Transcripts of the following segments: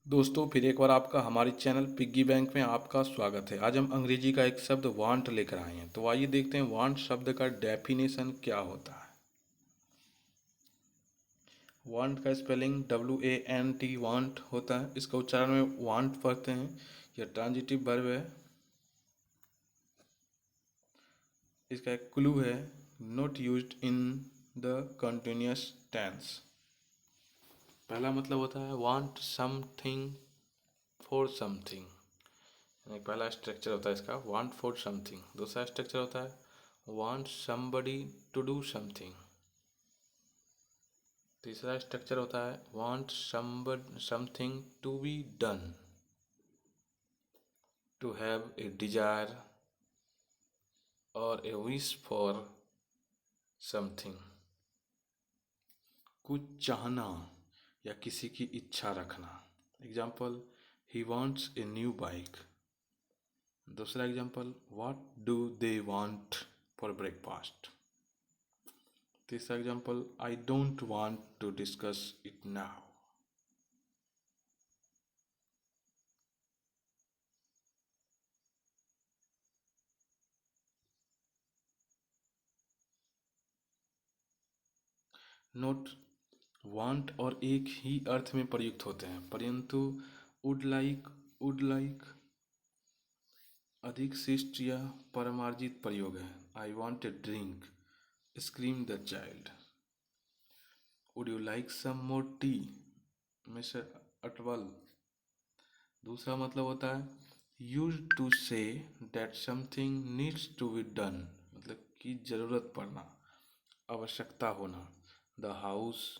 दोस्तों फिर एक बार आपका हमारे चैनल पिग्गी बैंक में आपका स्वागत है। आज हम अंग्रेजी का एक शब्द वांट लेकर आए हैं। तो आइए देखते हैं वांट शब्द का डेफिनेशन क्या होता है। वांट का स्पेलिंग WANT वांट होता है। इसका उच्चारण में वांट पढ़ते हैं। यह ट्रांजिटिव वर्ब है। इसका एक क्लू है not used in the continuous tense. पहला मतलब होता है वांट समथिंग फॉर समथिंग, यानी पहला स्ट्रक्चर होता है इसका वांट फॉर समथिंग। दूसरा स्ट्रक्चर होता है want somebody to do something. तीसरा स्ट्रक्चर होता है want something to be done, to have a desire और ए विश फॉर समथिंग। कुछ चाहना या किसी की इच्छा रखना। Example he wants a new bike. दूसरा example what do they want for breakfast. तीसरा example I don't want to discuss it now. Note want और एक ही अर्थ में प्रयुक्त होते हैं, परंतु वुड लाइक अधिक शिष्ट या परमार्जित प्रयोग है। I want a drink, scream the child. Would you like some more tea, mister Atwal. दूसरा मतलब होता है use to say that something needs to be done, मतलब कि जरूरत पड़ना, आवश्यकता होना। The house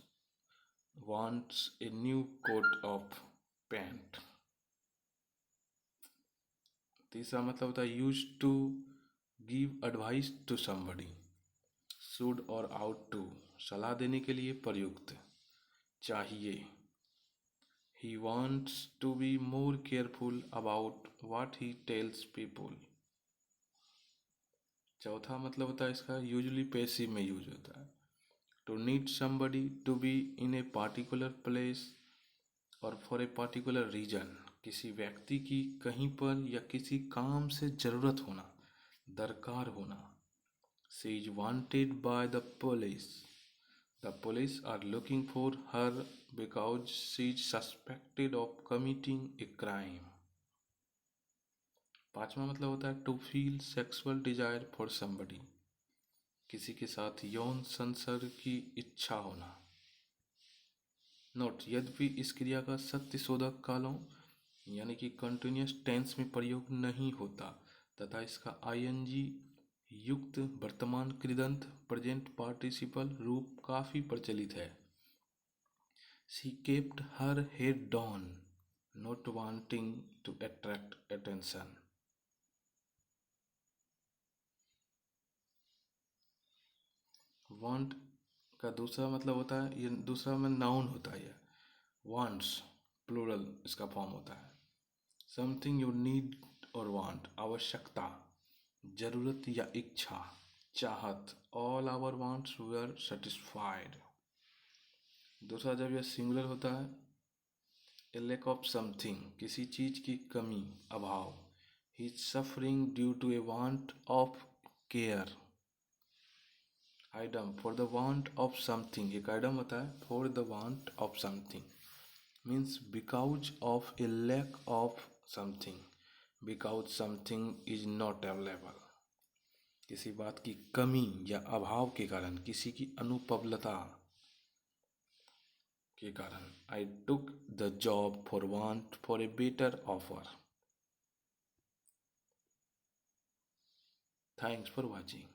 wants a new coat of paint। तीसरा मतलब होता है use to give advice to somebody, should और आउट टू सलाह देने के लिए प्रयुक्त, चाहिए। he wants to be more careful about what he tells people। चौथा मतलब होता है इसका यूजली पैसिव में यूज होता है to need somebody to be in a particular place और फॉर ए पार्टिकुलर रीजन, किसी व्यक्ति की कहीं पर या किसी काम से जरूरत होना, दरकार होना। She is wanted by the police. The police are looking for her because she is suspected of committing a crime. पांचवा मतलब होता है to feel sexual desire for somebody, किसी के साथ यौन संसर्ग की इच्छा होना। नोट यद्यपि इस क्रिया का सत्यशोधक कालों यानी कि कंटिन्यूअस टेंस में प्रयोग नहीं होता तथा इसका आईएनजी युक्त वर्तमान कृदंत प्रेजेंट पार्टिसिपल रूप काफी प्रचलित है। She kept her head down not wanting to attract attention. Want का दूसरा मतलब होता है, ये दूसरा में नाउन होता है। ये वांट्स प्लूरल इसका फॉर्म होता है। समथिंग यू नीड और वांट आवश्यकता, जरूरत या इच्छा, चाहत। All our wants were satisfied. दूसरा जब यह सिंगुलर होता है ए लैक ऑफ समथिंग, किसी चीज की कमी, अभाव। He is suffering due to a want of care. Idiom for the want of something, एक आइडम होता है for the want of something means because of a lack of something, because something is not available, किसी बात की कमी या अभाव के कारण, किसी की अनुपलब्धता के कारण। I took the job for want for a better offer. Thanks for watching.